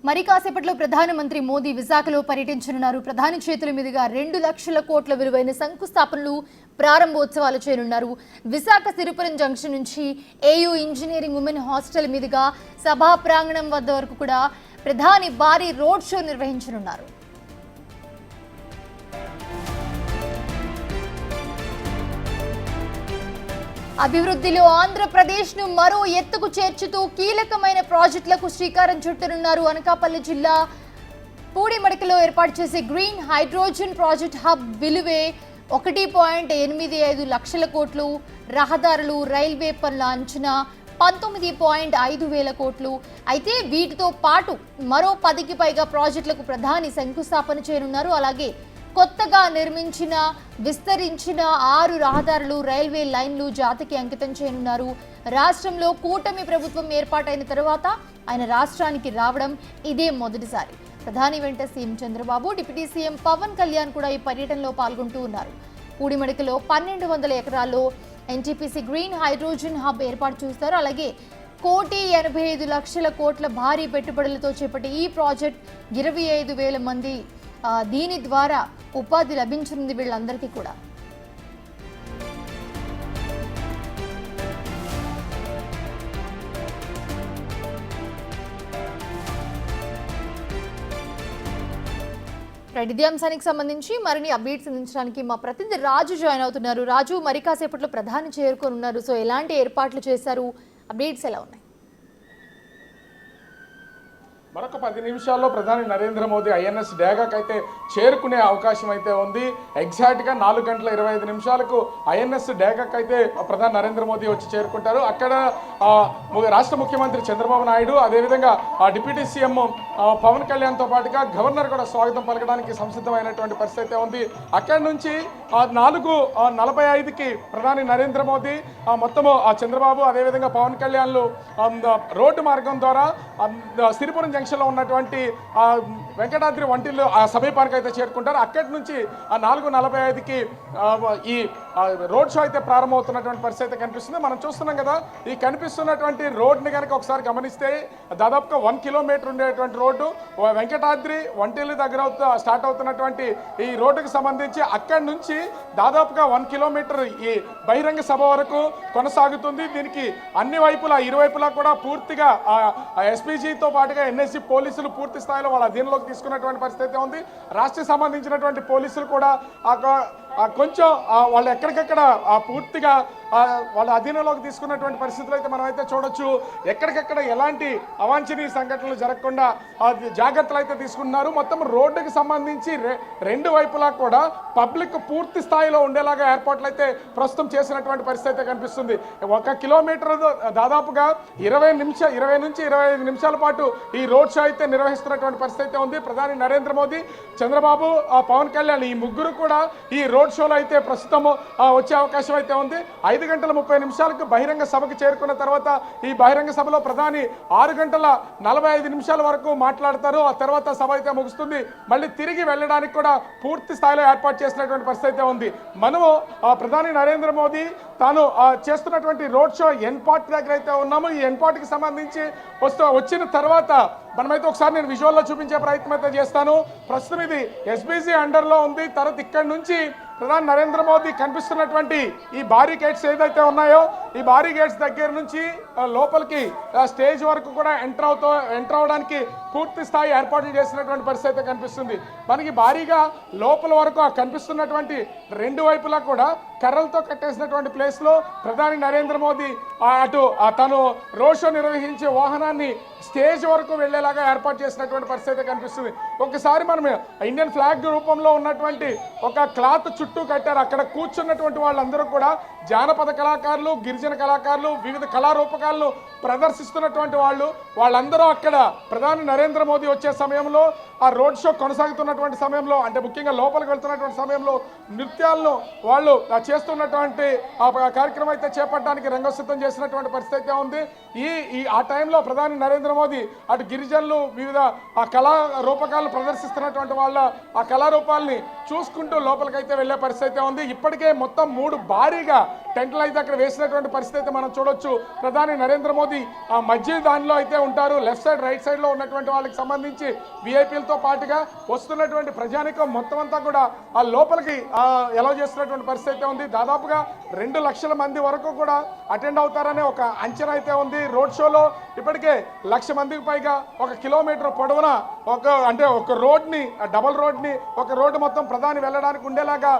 మరి కాసేపట్లో ప్రధానమంత్రి మోదీ విశాఖలో పర్యటించనున్నారు. ప్రధాని చేతుల మీదుగా 2 లక్షల కోట్ల విలువైన శంకుస్థాపనలు ప్రారంభోత్సవాలు చేయనున్నారు. విశాఖ సిరిపురం జంక్షన్ నుంచి ఏయూ ఇంజనీరింగ్ ఉమెన్ హాస్టల్ మీదుగా సభా ప్రాంగణం వద్ద వరకు కూడా ప్రధాని భారీ రోడ్ షో నిర్వహించనున్నారు. అభివృద్ధిలో ఆంధ్రప్రదేశ్ను మరో ఎత్తుకు చేర్చుతూ కీలకమైన ప్రాజెక్టులకు శ్రీకారం చుట్టనున్నారు. అనకాపల్లి జిల్లా పూడిమడకలో ఏర్పాటు చేసే గ్రీన్ హైడ్రోజన్ ప్రాజెక్ట్ హబ్ విలువే 1.85 లక్షల కోట్లు. రహదారులు, రైల్వే పనుల అంచనా 19.5 వేల కోట్లు. అయితే వీటితో పాటు మరో 10కి పైగా ప్రాజెక్టులకు ప్రధాని శంకుస్థాపన చేయనున్నారు. అలాగే కొత్తగా నిర్మించిన విస్తరించిన 6 రహదారులు, రైల్వే లైన్లు జాతికి అంకితం చేయనున్నారు. రాష్ట్రంలో కూటమి ప్రభుత్వం ఏర్పాటైన తర్వాత ఆయన రాష్ట్రానికి రావడం ఇదే మొదటిసారి. ప్రధాని వెంట CM Chandrababu, deputy CM Pawan Kalyan కూడా ఈ పర్యటనలో పాల్గొంటూ ఉన్నారు. పూడిమడకలో 1200 ఎకరాల్లో ఎన్టీపీసీ గ్రీన్ హైడ్రోజన్ హబ్ ఏర్పాటు చేస్తారు. అలాగే 1,85 కోట్ల భారీ పెట్టుబడులతో చేపట్టే ఈ ప్రాజెక్ట్ 25,000 మంది దీని ద్వారా ఉపాధి లభించనుంది వీళ్ళందరికీ కూడా. ఇదే అంశానికి సంబంధించి మరిన్ని అప్డేట్స్ అందించడానికి మా ప్రతినిధి రాజు జాయిన్ అవుతున్నారు. రాజు, మరి కాసేపట్లో ప్రధాని చేరుకోనున్నారు. సో ఎలాంటి ఏర్పాట్లు చేశారు? అప్డేట్స్ ఎలా ఉన్నాయి? మరొక 10 నిమిషాల్లో ప్రధాని నరేంద్ర మోదీ ఐఎన్ఎస్ డ్యాగాకు అయితే చేరుకునే అవకాశం అయితే ఉంది. ఎగ్జాక్ట్గా 4:25 ఐఎన్ఎస్ డ్యాగాకు అయితే ప్రధాని నరేంద్ర మోదీ వచ్చి చేరుకుంటారు. అక్కడ రాష్ట్ర ముఖ్యమంత్రి చంద్రబాబు నాయుడు, అదేవిధంగా డిప్యూటీ సీఎం పవన్ కళ్యాణ్తో పాటుగా గవర్నర్ కూడా స్వాగతం పలకడానికి సంసిద్ధమైనటువంటి పరిస్థితి అయితే ఉంది. అక్కడి నుంచి 4:45కి ప్రధాని నరేంద్ర మోదీ మొత్తము చంద్రబాబు అదేవిధంగా పవన్ కళ్యాణ్లు రోడ్డు మార్గం ద్వారా సిరిపురం జంక్షన్లో ఉన్నటువంటి వెంకటాద్రి వంటిల్లు సమీపానికి అయితే చేరుకుంటారు. అక్కడి నుంచి 4:45కి ఈ రోడ్ షో అయితే ప్రారంభమవుతున్నటువంటి పరిస్థితి అయితే కనిపిస్తుంది. మనం చూస్తున్నాం కదా, ఈ కనిపిస్తున్నటువంటి రోడ్ని కనుక ఒకసారి గమనిస్తే దాదాపుగా 1 కిలోమీటర్ ఉండేటువంటి రోడ్డు వెంకటాద్రి వంటిల్లు దగ్గర స్టార్ట్ అవుతున్నటువంటి ఈ రోడ్డుకు సంబంధించి అక్కడి నుంచి దాదాపుగా 1 కిలోమీటర్ ఈ బహిరంగ సభ వరకు కొనసాగుతుంది. దీనికి అన్ని వైపులా, ఇరువైపులా కూడా పూర్తిగా ఎస్పీజీతో పాటుగా ఎన్ఎస్జీ పోలీసులు పూర్తి స్థాయిలో వాళ్ళ అధీనంలోకి తీసుకున్నటువంటి పరిస్థితి ఉంది. రాష్ట్రానికి సంబంధించినటువంటి పోలీసులు కూడా కొంచెం వాళ్ళు ఎక్కడికెక్కడ పూర్తిగా వాళ్ళ అధీనంలోకి తీసుకున్నటువంటి పరిస్థితులు అయితే మనం అయితే చూడొచ్చు. ఎక్కడికెక్కడ ఎలాంటి అవాంఛనీయ సంఘటనలు జరగకుండా జాగ్రత్తలు అయితే తీసుకున్నారు. మొత్తం రోడ్డుకి సంబంధించి 2 వైపులా కూడా పబ్లిక్ పూర్తి స్థాయిలో ఉండేలాగా ఏర్పాట్లు అయితే ప్రస్తుతం చేసినటువంటి పరిస్థితి అయితే కనిపిస్తుంది. 1 కిలోమీటర్ దాదాపుగా 20 నుంచి 25 నిమిషాల పాటు ఈ రోడ్ షో అయితే నిర్వహిస్తున్నటువంటి పరిస్థితి అయితే ఉంది. ప్రధాని నరేంద్ర మోదీ, చంద్రబాబు, పవన్ కళ్యాణ్ ఈ ముగ్గురు కూడా ఈ రోడ్ షోలో అయితే ప్రస్తుతం వచ్చే అవకాశం అయితే ఉంది. 5:30 బహిరంగ సభకు చేరుకున్న తర్వాత ఈ బహిరంగ సభలో ప్రధాని 6:45 వరకు మాట్లాడతారు. ఆ తర్వాత సభ అయితే ముగుస్తుంది. మళ్ళీ తిరిగి వెళ్ళడానికి కూడా పూర్తి స్థాయిలో ఏర్పాటు చేసినటువంటి పరిస్థితి అయితే ఉంది. మనము ప్రధాని నరేంద్ర మోదీ తాను చేస్తున్నటువంటి రోడ్ షో ఎన్పాట్ దగ్గర అయితే ఉన్నాము. ఈ ఎన్పాట్కి సంబంధించి వచ్చిన తర్వాత మనమైతే ఒకసారి నేను విజువల్లో చూపించే ప్రయత్నం అయితే చేస్తాను. ప్రస్తుతం ఇది ఎస్బీజీ అండర్లో ఉంది. తర్వాత ఇక్కడి నుంచి ప్రధాని నరేంద్ర మోదీ కనిపిస్తున్నటువంటి ఈ బారికేడ్స్ ఏదైతే ఉన్నాయో ఈ బారికేడ్స్ దగ్గర నుంచి లోపలికి స్టేజ్ వరకు కూడా ఎంటర్ అవడానికి పూర్తి స్థాయి ఏర్పాట్లు చేసినటువంటి పరిస్థితి అయితే కనిపిస్తుంది. మనకి భారీగా లోపల వరకు కనిపిస్తున్నటువంటి 2 వైపులా కూడా కర్రలతో కట్టేసినటువంటి ప్లేస్లో ప్రధాని నరేంద్ర మోదీ అటు తను రోడ్ షో నిర్వహించే వాహనాన్ని స్టేజ్ వరకు వెళ్లేలాగా ఏర్పాటు చేసినటువంటి పరిస్థితి కనిపిస్తుంది. ఒకసారి మనం ఇండియన్ ఫ్లాగ్ రూపంలో ఉన్నటువంటి ఒక క్లాత్ చుట్టూ కట్టారు. అక్కడ కూర్చున్నటువంటి వాళ్ళందరూ కూడా జానపద కళాకారులు, గిరిజన కళాకారులు, వివిధ కళారూపకాలను ప్రదర్శిస్తున్నటువంటి వాళ్ళందరూ అక్కడ ప్రధాని నరేంద్ర మోదీ వచ్చే సమయంలో ఆ రోడ్ షో కొనసాగుతున్నటువంటి సమయంలో, అంటే ముఖ్యంగా లోపలికి వెళ్తున్నటువంటి సమయంలో నృత్యాలను వాళ్ళు చేస్తున్నటువంటి కార్యక్రమం అయితే చేపట్టడానికి రంగసిద్ధం చేసినటువంటి పరిస్థితి అయితే ఉంది. ఆ టైంలో ప్రధాని నరేంద్ర మోదీ అటు గిరిజనులు వివిధ ఆ కళా రూపకాలను ప్రదర్శిస్తున్నటువంటి వాళ్ళ ఆ కళారూపాలని చూసుకుంటూ లోపలికైతే వెళ్ళే వెళ్ళే పరిస్థితి అయితే ఉంది. ఇప్పటికే మొత్తం 3 భారీగా టెంట్లు అయితే అక్కడ వేసినటువంటి పరిస్థితి అయితే మనం చూడొచ్చు. ప్రధాని నరేంద్ర మోదీ ఆ మధ్య దానిలో అయితే ఉంటారు. లెఫ్ట్ సైడ్ రైట్ సైడ్ లో ఉన్నటువంటి వాళ్ళకి సంబంధించి విఐపీలతో పాటుగా వస్తున్నటువంటి ప్రజానికం మొత్తం అంతా కూడా ఆ లోపలికి ఎలా చేస్తున్నటువంటి పరిస్థితి అయితే ఉంది. దాదాపుగా 2 లక్షల మంది వరకు కూడా అటెండ్ అవుతారనే ఒక అంచనా అయితే ఉంది. రోడ్ షోలో ఇప్పటికే 1,00,000 మందికి పైగా 1 కిలోమీటర్ పొడవున ఒక రోడ్ని డబల్ రోడ్ని ఒక రోడ్డు మొత్తం ప్రధాని వెళ్ళడానికి ఉండేలాగా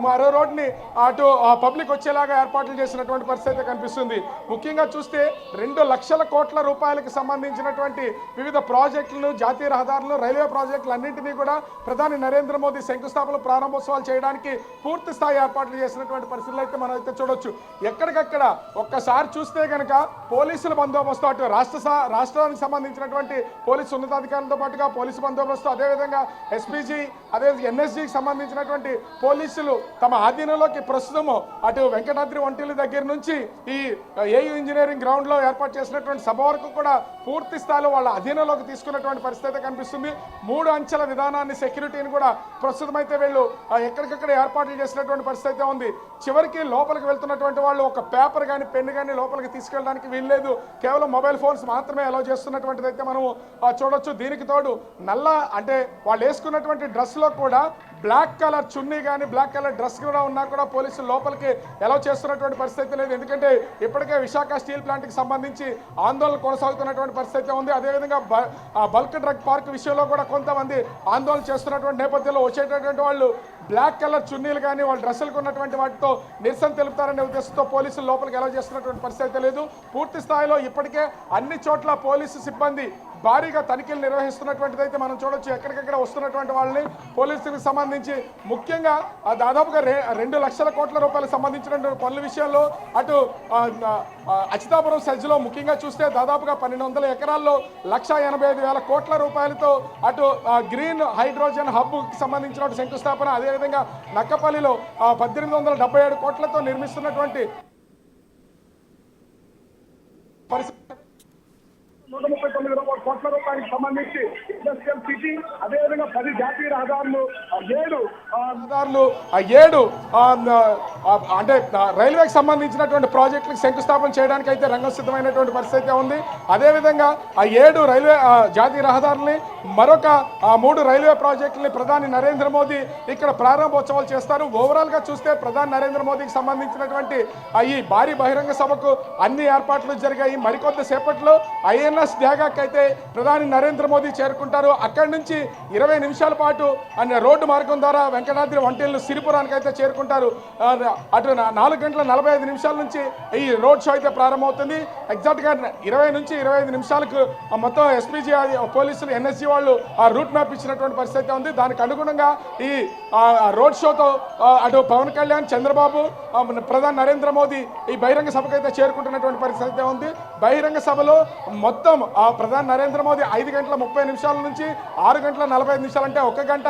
మరో రోడ్ని అటు పబ్లిక్ వచ్చేలాగా ఏర్పాట్లు చేసినటువంటి పరిస్థితి కనిపిస్తుంది. ముఖ్యంగా చూస్తే 2 లక్షల కోట్ల రూపాయలకు సంబంధించినటువంటి వివిధ ప్రాజెక్టులను, జాతీయ రహదారులు, రైల్వే ప్రాజెక్టులు అన్నింటినీ కూడా ప్రధాని నరేంద్ర మోదీ శంకుస్థాపన ప్రారంభోత్సవాలు చేయడానికి పూర్తి స్థాయి ఏర్పాట్లు చేసినటువంటి పరిస్థితులు అయితే మనం అయితే చూడొచ్చు. ఎక్కడికక్కడ ఒక్కసారి చూస్తే కనుక పోలీసుల బందోబస్తు అటు రాష్ట్రానికి సంబంధించినటువంటి పోలీసు ఉన్నతాధికారులతో పాటుగా పోలీసు బందోబస్తు, అదేవిధంగా ఎస్పీజీ, అదే ఎన్ఎస్జీకి సంబంధించినటువంటి పోలీసులు తమ ఆధీనంలోకి ప్రస్తుతము అటు వెంకటాద్రి వంటిల దగ్గర నుంచి ఈ ఏయూ ఇంజనీరింగ్ గ్రౌండ్ లో ఏర్పాటు చేసినటువంటి సభ వరకు కూడా పూర్తి స్థాయిలో వాళ్ళ అధీనంలోకి తీసుకున్నటువంటి పరిస్థితి కనిపిస్తుంది. 3 అంచెల విధానాన్ని, సెక్యూరిటీని కూడా ప్రస్తుతం అయితే వీళ్ళు ఎక్కడికక్కడ ఏర్పాట్లు చేసినటువంటి పరిస్థితి ఉంది. చివరికి లోపలికి వెళ్తున్నటువంటి వాళ్ళు ఒక పేపర్ కానీ పెన్ను కానీ లోపలికి తీసుకెళ్ళడానికి వీల్లేదు. కేవలం మొబైల్ ఫోన్స్ మాత్రమే అలౌ చేస్తున్నటువంటిది అయితే మనం చూడొచ్చు. దీనికి తోడు అంటే వాళ్ళు వేసుకున్నటువంటి డ్రెస్ లో కూడా బ్లాక్ కలర్ చున్నీ కానీ బ్లాక్ కలర్ డ్రెస్ కూడా ఉన్నా కూడా పోలీసులు లోపలికి అలౌ చేస్తున్నటువంటి పరిస్థితి లేదు. ఎందుకంటే ఇప్పటికే విశాఖ స్టీల్ ప్లాంట్ కి సంబంధించి ఆందోళన కొనసాగుతున్నటువంటి పరిస్థితి ఉంది. అదేవిధంగా బల్క్ డ్రగ్ పార్క్ విషయంలో కూడా కొంతమంది ఆందోళన చేస్తున్నటువంటి నేపథ్యంలో వచ్చేటటువంటి వాళ్ళు బ్లాక్ కలర్ చున్నీలు కానీ వాళ్ళ డ్రెస్సులకు ఉన్నటువంటి వాటితో నిరసన తెలుపుతారనే ఉద్దేశంతో పోలీసులు లోపలికి అలౌ చేస్తున్నటువంటి పరిస్థితి లేదు. పూర్తి స్థాయిలో ఇప్పటికే అన్ని చోట్ల పోలీసు సిబ్బంది భారీగా తనిఖీలు నిర్వహిస్తున్నటువంటిది అయితే మనం చూడొచ్చు. ఎక్కడికక్కడ వస్తున్నటువంటి వాళ్ళని పోలీసులకు సంబంధించి ముఖ్యంగా దాదాపుగా 2 లక్షల కోట్ల రూపాయలకు సంబంధించినటువంటి పనుల విషయంలో అటు అచితాపురం సెజ్లో ముఖ్యంగా చూస్తే దాదాపుగా 1,200 ఎకరాల్లో 1,85,000 కోట్ల రూపాయలతో అటు గ్రీన్ హైడ్రోజన్ హబ్ కి సంబంధించిన శంకుస్థాపన, అదేవిధంగా నక్కపల్లిలో 1,877 కోట్లతో నిర్మిస్తున్నటువంటి 139 కోట్ల రూపాయలకు సంబంధించి ఇండస్ట్రియల్ సిటీ, అదేవిధంగా 10 జాతీయ రహదారులు, 7 అంటే రైల్వేకి సంబంధించినటువంటి ప్రాజెక్టులకు శంకుస్థాపన చేయడానికి అయితే రంగం సిద్ధమైనటువంటి పరిస్థితి ఉంది. అదేవిధంగా 7 రైల్వే జాతీయ రహదారుల్ని మరొక 3 రైల్వే ప్రాజెక్టులని ప్రధాని నరేంద్ర మోదీ ఇక్కడ ప్రారంభోత్సవాలు చేస్తారు. ఓవరాల్ గా చూస్తే ప్రధాని నరేంద్ర మోదీకి సంబంధించినటువంటి ఈ భారీ బహిరంగ సభకు అన్ని ఏర్పాట్లు జరిగాయి. మరికొద్ది సేపట్లో ఐఎన్ఎస్ డ్యాగాకి అయితే ప్రధాని నరేంద్ర మోదీ చేరుకుంటారు. అక్కడి నుంచి 20 నిమిషాల పాటు రోడ్డు మార్గం ద్వారా వెంకటాద్రి వంటిల్లు సిరిపురానికి అయితే చేరుకుంటారు. అటు 4 గంటల 45 నిమిషాల నుంచి ఈ రోడ్ షో అయితే ప్రారంభమవుతుంది. ఎగ్జాక్ట్గా 20 నుంచి 25 నిమిషాలకు మొత్తం ఎస్పీజీ పోలీసులు, ఎన్ఎస్జీ వాళ్ళు ఆ రూట్ మ్యాప్ ఇచ్చినటువంటి పరిస్థితి ఉంది. దానికి అనుగుణంగా ఈ రోడ్ షోతో అటు పవన్ కళ్యాణ్, చంద్రబాబు, ప్రధాని నరేంద్ర మోదీ ఈ బహిరంగ సభకు అయితే చేరుకుంటున్నటువంటి పరిస్థితి ఉంది. బహిరంగ సభలో మొత్తం ప్రధాని నరేంద్ర మోదీ 5 గంటల 30 నిమిషాల నుంచి 6 గంటల 45 నిమిషాలు అంటే 1 గంట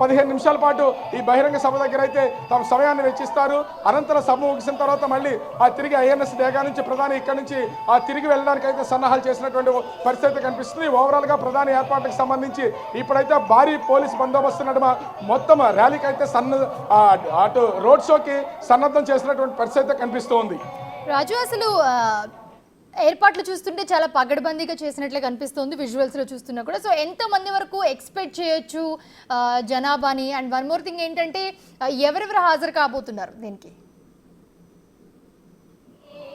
15 నిమిషాల పాటు ఈ బహిరంగ సభ దగ్గర అయితే తమ సమయాన్ని వెచ్చిస్తారు. అనంతరం సభ ముగిసిన తర్వాత మళ్ళీ తిరిగి ఐఎన్ఎస్ డేగా నుంచి ప్రధాని ఇక్కడ నుంచి తిరిగి వెళ్ళడానికి అయితే సన్నాహాలు చేసినటువంటి పరిస్థితి కనిపిస్తుంది. ఓవరాల్ గా ప్రధాని ఏర్పాట్లకు సంబంధించి ఇప్పుడైతే భారీ పోలీస్ బందోబస్తు నడుమ మొత్తం ర్యాలీకి అయితే అటు రోడ్ షోకి సన్నద్ధం చేసినటువంటి పరిస్థితి కనిపిస్తోంది. రాజు, అసలు ఏర్పాట్లు చూస్తుంటే చాలా పగడ్బందీగా చేసినట్లే కనిపిస్తుంది విజువల్స్లో చూస్తున్నా కూడా. సో ఎంతమంది వరకు ఎక్స్పెక్ట్ చేయొచ్చు జనాభాని? అండ్ వన్ మోర్ థింగ్ ఏంటంటే ఎవరెవరు హాజరు కాబోతున్నారు దీనికి?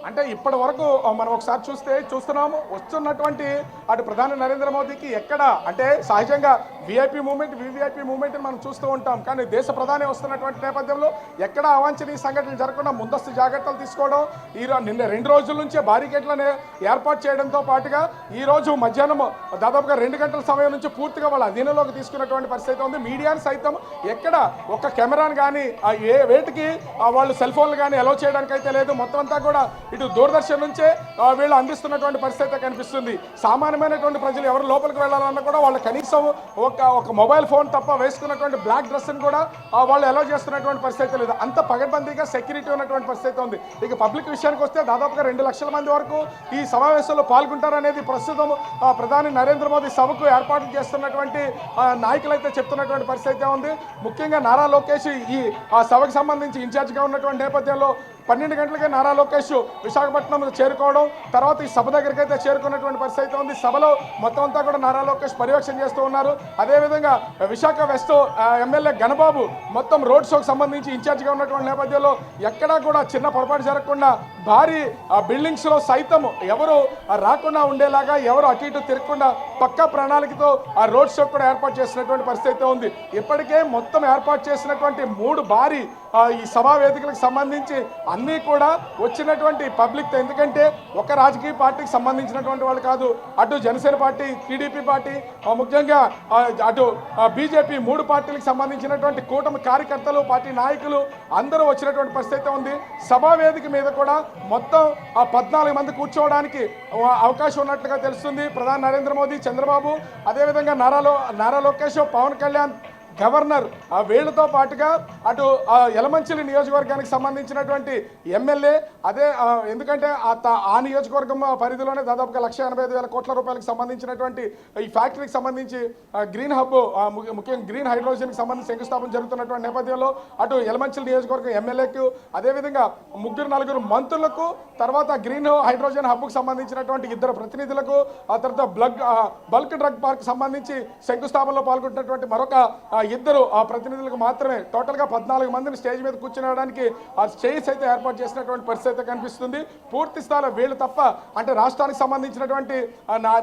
అంటే ఇప్పటి వరకు మనం ఒకసారి చూస్తున్నాము వస్తున్నటువంటి అటు ప్రధాని నరేంద్ర మోదీకి ఎక్కడ అంటే సహజంగా విఐపీ మూవ్మెంట్, వివిఐపీ మూవ్మెంట్ మనం చూస్తూ ఉంటాం. కానీ దేశ ప్రధాని వస్తున్నటువంటి నేపథ్యంలో ఎక్కడ అవాంఛనీయ సంఘటనలు జరగకుండా ముందస్తు జాగ్రత్తలు తీసుకోవడం, నిన్న 2 రోజుల నుంచే బారికేడ్లను ఏర్పాటు చేయడంతో పాటుగా ఈ రోజు మధ్యాహ్నం దాదాపుగా 2 గంటల సమయం నుంచి పూర్తిగా వాళ్ళ అధీనంలోకి తీసుకున్నటువంటి పరిస్థితి ఉంది. మీడియాని సైతం ఎక్కడ ఒక కెమెరాను కానీ వేటికి వాళ్ళు సెల్ ఫోన్లు కానీ అలౌ చేయడానికి అయితే లేదు. మొత్తం అంతా కూడా ఇటు దూరదర్శన్ నుంచే వీళ్ళు అందిస్తున్నటువంటి పరిస్థితి కనిపిస్తుంది. సామాన్యమైనటువంటి ప్రజలు ఎవరు లోపలికి వెళ్ళాలన్నా కూడా వాళ్ళు కనీసం ఒక మొబైల్ ఫోన్ తప్ప వేసుకున్నటువంటి బ్లాక్ డ్రెస్ని కూడా వాళ్ళు అలౌ చేస్తున్నటువంటి పరిస్థితి లేదు. అంత పగడ్బందీగా సెక్యూరిటీ ఉన్నటువంటి పరిస్థితి ఉంది. ఇక పబ్లిక్ విషయానికి వస్తే దాదాపుగా 2 లక్షల మంది వరకు ఈ సమావేశంలో పాల్గొంటారనేది ప్రస్తుతం ప్రధాని నరేంద్ర మోదీ సభకు ఏర్పాటు చేస్తున్నటువంటి నాయకులైతే చెప్తున్నటువంటి పరిస్థితి ఉంది. ముఖ్యంగా నారా లోకేష్ ఈ సభకు సంబంధించి ఇన్ఛార్జ్గా ఉన్నటువంటి నేపథ్యంలో 12 గంటలకే నారా లోకేష్ విశాఖపట్నంలో చేరుకోవడం, తర్వాత ఈ సభ దగ్గరికి అయితే చేరుకున్నటువంటి పరిస్థితి ఉంది. సభలో మొత్తం అంతా కూడా నారా లోకేష్ పర్యవేక్షణ చేస్తూ ఉన్నారు. అదేవిధంగా విశాఖ వెస్ట్ ఎమ్మెల్యే గణబాబు మొత్తం రోడ్ షోకి సంబంధించి ఇన్ఛార్జ్గా ఉన్నటువంటి నేపథ్యంలో ఎక్కడా కూడా చిన్న పొరపాటు జరగకుండా భారీ బిల్డింగ్స్లో సైతం ఎవరు రాకుండా ఉండేలాగా, ఎవరు అటు ఇటు తిరగకుండా పక్కా ప్రణాళికతో ఆ రోడ్ షో కూడా ఏర్పాటు చేసినటువంటి పరిస్థితి ఉంది. ఇప్పటికే మొత్తం ఏర్పాటు చేసినటువంటి 3 భారీ ఈ సభా వేదికలకు సంబంధించి అన్నీ కూడా వచ్చినటువంటి పబ్లిక్, ఎందుకంటే ఒక రాజకీయ పార్టీకి సంబంధించినటువంటి వాళ్ళు కాదు, అటు జనసేన పార్టీ, టీడీపీ పార్టీ, ముఖ్యంగా అటు బీజేపీ 3 పార్టీలకు సంబంధించినటువంటి కూటమి కార్యకర్తలు, పార్టీ నాయకులు అందరూ వచ్చినటువంటి పరిస్థితి ఉంది. సభా వేదిక మీద కూడా మొత్తం 14 మంది కూర్చోవడానికి అవకాశం ఉన్నట్లుగా తెలుస్తుంది. ప్రధాని నరేంద్ర మోదీ, చంద్రబాబు, అదేవిధంగా నారా లోకేష్, పవన్ కళ్యాణ్, గవర్నర్ వీళ్ళతో పాటుగా అటు యలమంచిలి నియోజకవర్గానికి సంబంధించినటువంటి ఎమ్మెల్యే, అదే ఎందుకంటే ఆ నియోజకవర్గం పరిధిలోనే దాదాపుగా 1,85,000 కోట్ల రూపాయలకు సంబంధించినటువంటి ఈ ఫ్యాక్టరీకి సంబంధించి గ్రీన్ హబ్, ముఖ్యంగా గ్రీన్ హైడ్రోజన్కి సంబంధించి శంకుస్థాపన జరుగుతున్నటువంటి నేపథ్యంలో అటు యలమంచిలి నియోజకవర్గం ఎమ్మెల్యేకు, అదేవిధంగా 3-4 మంత్రులకు, తర్వాత గ్రీన్ హైడ్రోజన్ హబ్కు సంబంధించినటువంటి 2 ప్రతినిధులకు, ఆ తర్వాత బల్క్ డ్రగ్ పార్క్ సంబంధించి శంకుస్థాపనలో పాల్గొంటున్నటువంటి మరొక 2 ప్రతినిధులకు మాత్రమే టోటల్గా 14 మందిని స్టేజ్ మీద కూర్చునడానికి ఆ స్టేజ్ అయితే ఏర్పాటు చేసినటువంటి పరిస్థితి కనిపిస్తుంది. పూర్తి స్థాయిలో వీళ్ళు తప్ప, అంటే రాష్ట్రానికి సంబంధించినటువంటి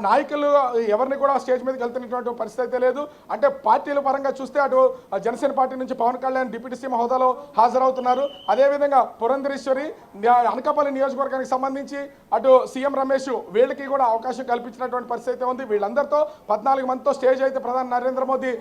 నాయకులు ఎవరిని కూడా స్టేజ్ మీదకి వెళ్తున్నటువంటి పరిస్థితి లేదు. అంటే పార్టీల పరంగా చూస్తే అటు జనసేన పార్టీ నుంచి పవన్ కళ్యాణ్ డిప్యూటీ సీఎం హోదాలో హాజరవుతున్నారు. అదేవిధంగా పురంధరేశ్వరి అనకాపల్లి నియోజకవర్గానికి సంబంధించి అటు సీఎం రమేష్ వీళ్ళకి కూడా అవకాశం కల్పించినటువంటి పరిస్థితి ఉంది. వీళ్ళందరితో 14 మందితో స్టేజ్ అయితే ప్రధాని నరేంద్ర మోదీ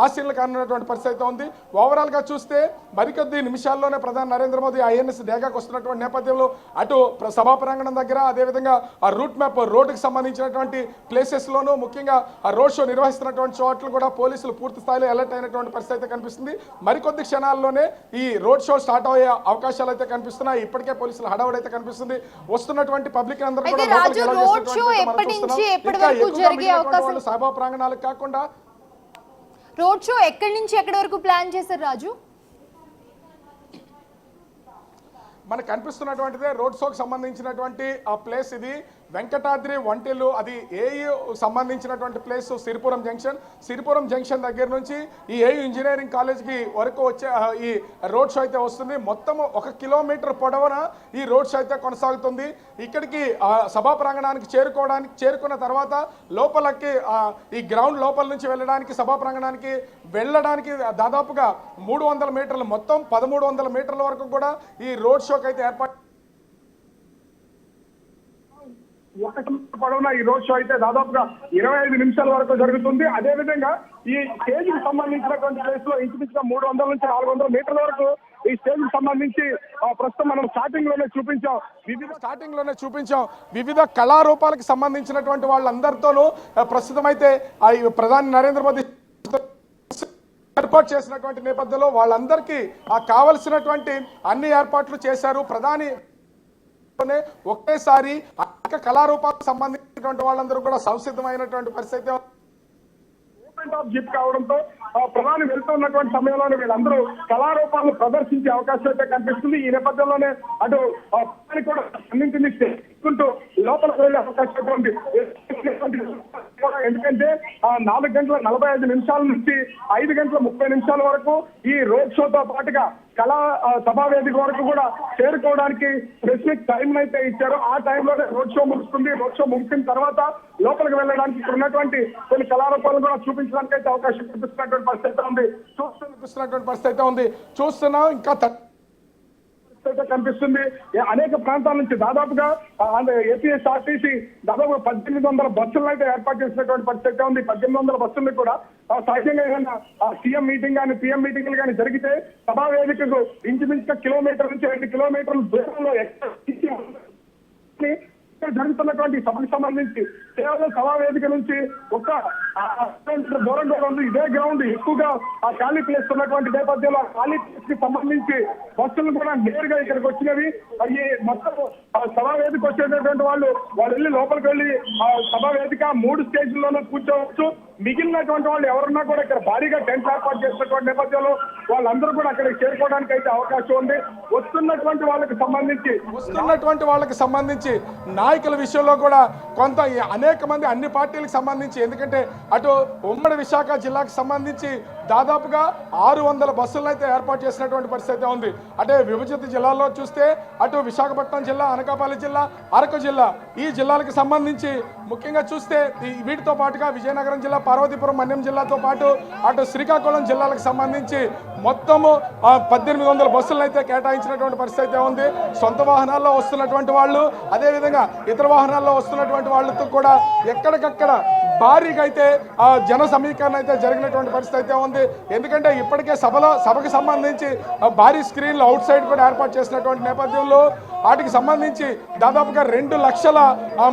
ఆశీర్లు కానున్నటువంటి పరిస్థితి ఉంది. ఓవరాల్గా చూస్తే మరికొద్ది నిమిషాల్లోనే ప్రధాని నరేంద్ర మోదీ ఐఎన్ఎస్ డేగాకు వస్తున్నటువంటి నేపథ్యంలో అటు సభా ప్రాంగణం దగ్గర, అదేవిధంగా ఆ రూట్ మ్యాప్ రోడ్డుకి సంబంధించినటువంటి ప్లేసెస్లోనూ, ముఖ్యంగా ఆ రోడ్ షో నిర్వహిస్తున్నటువంటి చోట్ల కూడా పోలీసులు పూర్తి స్థాయిలో అలర్ట్ అయినటువంటి పరిస్థితి కనిపిస్తుంది. మరికొద్ది క్షణాల్లోనే ఈ రోడ్ షో స్టార్ట్ అయ్యే అవకాశాలు అయితే కనిపిస్తున్నాయి. ఇప్పటికే పోలీసులు హడావుడి అయితే కనిపిస్తుంది. వస్తున్నటువంటి పబ్లిక్ అందరూ కూడా సభా ప్రాంగణాలకు కాకుండా రోడ్ షో ఎక్కడి నుంచి ఎక్కడి వరకు ప్లాన్ చేశారు రాజు? మనకు కనిపిస్తున్నటువంటిదే రోడ్ షోకి సంబంధించినటువంటి ఆ ప్లేస్. ఇది వెంకటాద్రి వంటిల్లు, అది ఏయూ సంబంధించినటువంటి ప్లేస్ సిరిపురం జంక్షన్ దగ్గర నుంచి ఈ ఏయూ ఇంజనీరింగ్ కాలేజ్కి వరకు వచ్చే ఈ రోడ్ షో అయితే వస్తుంది. మొత్తం 1 కిలోమీటర్ పొడవున ఈ రోడ్ షో అయితే కొనసాగుతుంది. ఇక్కడికి సభా ప్రాంగణానికి చేరుకున్న తర్వాత లోపలికి ఈ గ్రౌండ్ లోపల నుంచి వెళ్ళడానికి, సభా ప్రాంగణానికి వెళ్ళడానికి దాదాపుగా 300 మీటర్లు, మొత్తం 1300 మీటర్ల వరకు కూడా ఈ రోడ్ షోకి అయితే ఏర్పాటు పొడవున ఈ రోడ్ షో అయితే దాదాపుగా 25 నిమిషాల వరకు జరుగుతుంది. అదేవిధంగా ఈ స్టేజ్ కి సంబంధించినటువంటి ప్లేస్ లో ఇంచుమించుగా 300 నుంచి 400 మీటర్ల వరకు ఈ స్టేజ్ కి సంబంధించి ప్రస్తుతం మనం స్టార్టింగ్ లోనే చూపించాం వివిధ కళారూపాలకు సంబంధించినటువంటి వాళ్ళందరితోనూ ప్రస్తుతం అయితే ప్రధాని నరేంద్ర మోదీ ఏర్పాటు చేసినటువంటి నేపథ్యంలో వాళ్ళందరికీ కావలసినటువంటి అన్ని ఏర్పాట్లు చేశారు. ప్రధాని ఒకేసారి అనేక కళారూపాలకు సంబంధించినటువంటి వాళ్ళందరూ కూడా సంసిద్ధమైనటువంటి పరిస్థితి ఓపెన్ టాప్ జిప్ కావడంతో ప్రధాని వెళ్తున్నటువంటి సమయంలోనే వీళ్ళందరూ కళారూపాలను ప్రదర్శించే అవకాశం అయితే కనిపిస్తుంది. ఈ నేపథ్యంలోనే అటు కూడా అన్నింటినీ చేసుకుంటూ లోపలికి వెళ్లే అవకాశం ఉంది. ఎందుకంటే 4:45 నిమిషాల నుంచి 5:30 వరకు ఈ రోడ్ షోతో పాటుగా కళా సభా వేదిక వరకు కూడా చేరుకోవడానికి స్పెసిఫిక్ టైం అయితే ఇచ్చారు. ఆ టైంలోనే రోడ్ షో ముగుస్తుంది. రోడ్ షో ముగిసిన తర్వాత లోపలికి వెళ్ళడానికి ఇక్కడ ఉన్నటువంటి కొన్ని కళారూపాలను కూడా చూపించడానికి అయితే అవకాశం కల్పిస్తున్నటువంటి పరిస్థితి ఉంది. చూస్తున్నాం ఇంకా కనిపిస్తుంది. అనేక ప్రాంతాల నుంచి దాదాపుగా ఏపీఎస్ఆర్టీసీ దాదాపు 1800 బస్సులను అయితే ఏర్పాటు చేసినటువంటి పరిస్థితి ఉంది. 1800 బస్సులను కూడా సహజంగా ఏదైనా సీఎం మీటింగ్ కానీ పీఎం మీటింగ్లు కానీ జరిగితే సభా వేదికకు ఇంచుమించుగా కిలోమీటర్ నుంచి 2 కిలోమీటర్ల దూరంలో జరుగుతున్నటువంటి సభకు సంబంధించి కేవలం సభా వేదిక నుంచి ఒక దూరం ఉంది. ఇదే గ్రౌండ్ ఎక్కువగా ఆ ఖాళీ ప్లేస్ ఉన్నటువంటి నేపథ్యంలో ఆ ఖాళీ ప్లేస్ కి సంబంధించి బస్సులు కూడా నేరుగా ఇక్కడికి వచ్చినవి. అవి మొత్తం సభా వేదిక వచ్చేటటువంటి వాళ్ళు వెళ్ళి లోపలికి వెళ్ళి ఆ సభా వేదిక 3 స్టేజ్ల్లోనూ కూర్చోవచ్చు. మిగిలినటువంటి వాళ్ళు ఎవరున్నా కూడా ఇక్కడ భారీగా టెంట్ ఏర్పాటు చేసినటువంటి నేపథ్యంలో వాళ్ళందరూ కూడా అక్కడికి చేరుకోవడానికి అయితే అవకాశం ఉంది. వస్తున్నటువంటి వాళ్ళకి సంబంధించి నాయకుల విషయంలో కూడా కొంత అనేక మంది అన్ని పార్టీలకు సంబంధించి, ఎందుకంటే అటు ఉమ్మడి విశాఖ జిల్లాకు సంబంధించి దాదాపుగా 600 బస్సులను అయితే ఏర్పాటు చేసినటువంటి పరిస్థితి ఉంది. అంటే విభజిత జిల్లాల్లో చూస్తే అటు విశాఖపట్నం జిల్లా, అనకాపల్లి జిల్లా, అరకు జిల్లా, ఈ జిల్లాలకు సంబంధించి ముఖ్యంగా చూస్తే వీటితో పాటుగా విజయనగరం జిల్లా, పార్వతీపురం, మన్యం జిల్లాతో పాటు అటు శ్రీకాకుళం జిల్లాలకు సంబంధించి మొత్తము 1800 బస్సులను అయితే కేటాయించినటువంటి పరిస్థితి ఉంది. సొంత వాహనాల్లో వస్తున్నటువంటి వాళ్ళు, అదేవిధంగా ఇతర వాహనాల్లో వస్తున్నటువంటి వాళ్ళతో కూడా ఎక్కడికక్కడ భారీగా అయితే జన సమీకరణ అయితే జరిగినటువంటి పరిస్థితి అయితే ఉంది. ఎందుకంటే ఇప్పటికే సభకు సంబంధించి భారీ స్క్రీన్లు అవుట్ సైడ్ కూడా ఏర్పాటు చేసినటువంటి నేపథ్యంలో వాటికి సంబంధించి దాదాపుగా 2 లక్షల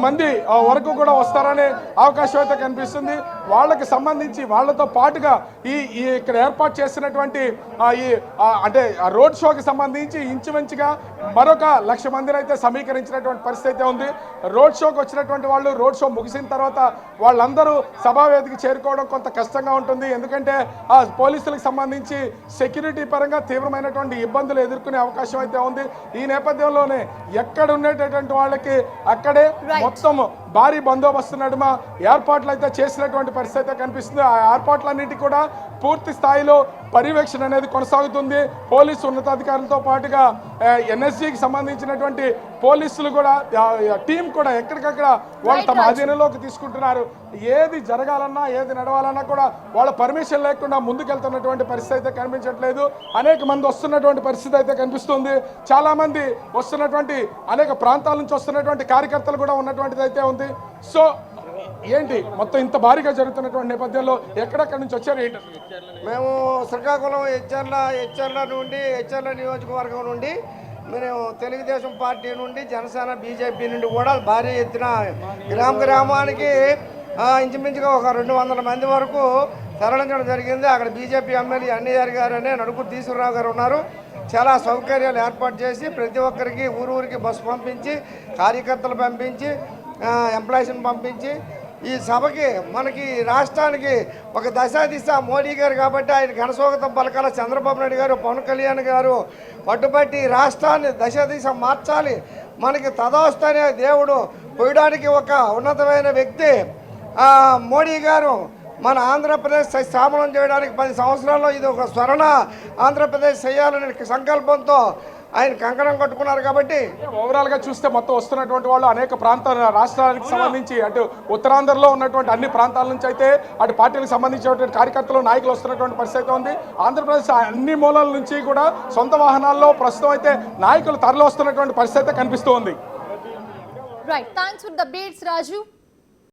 మంది వరకు కూడా వస్తారనే అవకాశం అయితే కనిపిస్తుంది. వాళ్ళకి సంబంధించి వాళ్ళతో పాటుగా ఈ ఇక్కడ ఏర్పాటు చేసినటువంటి అంటే రోడ్ షోకి సంబంధించి ఇంచుమించుగా మరొక 1,00,000 మందిని అయితే సమీకరించినటువంటి పరిస్థితి అయితే ఉంది. రోడ్ షోకి వచ్చినటువంటి వాళ్ళు రోడ్ షో ముగిసిన తర్వాత వాళ్ళందరూ సభావేదికి చేరుకోవడం కొంత కష్టంగా ఉంటుంది. ఎందుకంటే పోలీసులకు సంబంధించి సెక్యూరిటీ పరంగా తీవ్రమైనటువంటి ఇబ్బందులు ఎదుర్కొనే అవకాశం అయితే ఉంది. ఈ నేపథ్యంలోనే ఎక్కడ ఉండేటటువంటి వాళ్ళకి అక్కడే మొత్తం భారీ బందోబస్తు నడుమ ఏర్పాట్లు అయితే చేసినటువంటి పరిస్థితి అయితే కనిపిస్తుంది. ఆ ఏర్పాట్లన్నిటి కూడా పూర్తి స్థాయిలో పర్యవేక్షణ అనేది కొనసాగుతుంది. పోలీసు ఉన్నతాధికారులతో పాటుగా ఎన్ఎస్జీకి సంబంధించినటువంటి పోలీసులు కూడా టీం కూడా ఎక్కడికక్కడ వాళ్ళు తమ అధీనంలోకి తీసుకుంటున్నారు. ఏది జరగాలన్నా ఏది నడవాలన్నా కూడా వాళ్ళ పర్మిషన్ లేకుండా ముందుకెళ్తున్నటువంటి పరిస్థితి అయితే కనిపించట్లేదు. అనేక మంది వస్తున్నటువంటి పరిస్థితి అయితే కనిపిస్తుంది. చాలా మంది వస్తున్నటువంటి అనేక ప్రాంతాల నుంచి వస్తున్నటువంటి కార్యకర్తలు కూడా ఉన్నటువంటిది అయితే ఉంది. సో ఏంటి మొత్తం ఇంత భారీగా జరుగుతున్నటువంటి నేపథ్యంలో ఎక్కడెక్కడి నుంచి వచ్చారు ఏంటి? మేము శ్రీకాకుళం హెచ్ఆర్ల నియోజకవర్గం నుండి మేము తెలుగుదేశం పార్టీ నుండి, జనసేన, బీజేపీ నుండి కూడా భారీ ఎత్తున గ్రామానికి ఇంచుమించుగా ఒక 200 మంది వరకు తరలించడం జరిగింది. అక్కడ బీజేపీ ఎమ్మెల్యే అన్నయ్య గారు అనే నడుకుడు తీసుకురావు గారు ఉన్నారు. చాలా సౌకర్యాలు ఏర్పాటు చేసి ప్రతి ఒక్కరికి ఊరికి బస్సు పంపించి, కార్యకర్తలు పంపించి, ఎంప్లాయీస్ని పంపించి ఈ సభకి మనకి రాష్ట్రానికి ఒక దిశ మోడీ గారు కాబట్టి ఆయన ఘనస్వాగతం పలకాల. చంద్రబాబు నాయుడు గారు, పవన్ కళ్యాణ్ గారు పట్టుబట్టి రాష్ట్రాన్ని దిశ మార్చాలి. మనకి తదాస్తనే దేవుడు పోయడానికి ఒక ఉన్నతమైన వ్యక్తి మోడీ గారు మన ఆంధ్రప్రదేశ్ స్థాపనం చేయడానికి 10 సంవత్సరాల్లో ఇది ఒక స్వర్ణ ఆంధ్రప్రదేశ్ చేయాలనే సంకల్పంతో ఆయన కంకణం కట్టుకున్నారు. కాబట్టి ఓవరాల్ గా చూస్తే మొత్తం వస్తున్నటువంటి వాళ్ళు అనేక ప్రాంతాల రాష్ట్రానికి సంబంధించి అటు ఉత్తరాంధ్రలో ఉన్నటువంటి అన్ని ప్రాంతాల నుంచి అయితే అటు పార్టీలకు సంబంధించినటువంటి కార్యకర్తలు, నాయకులు వస్తున్నటువంటి పరిస్థితి ఉంది. ఆంధ్రప్రదేశ్ అన్ని మూలాల నుంచి కూడా సొంత వాహనాల్లో ప్రస్తుతం అయితే నాయకులు తరలి వస్తున్నటువంటి పరిస్థితి కనిపిస్తూ ఉంది. Right, thanks for the updates Raju.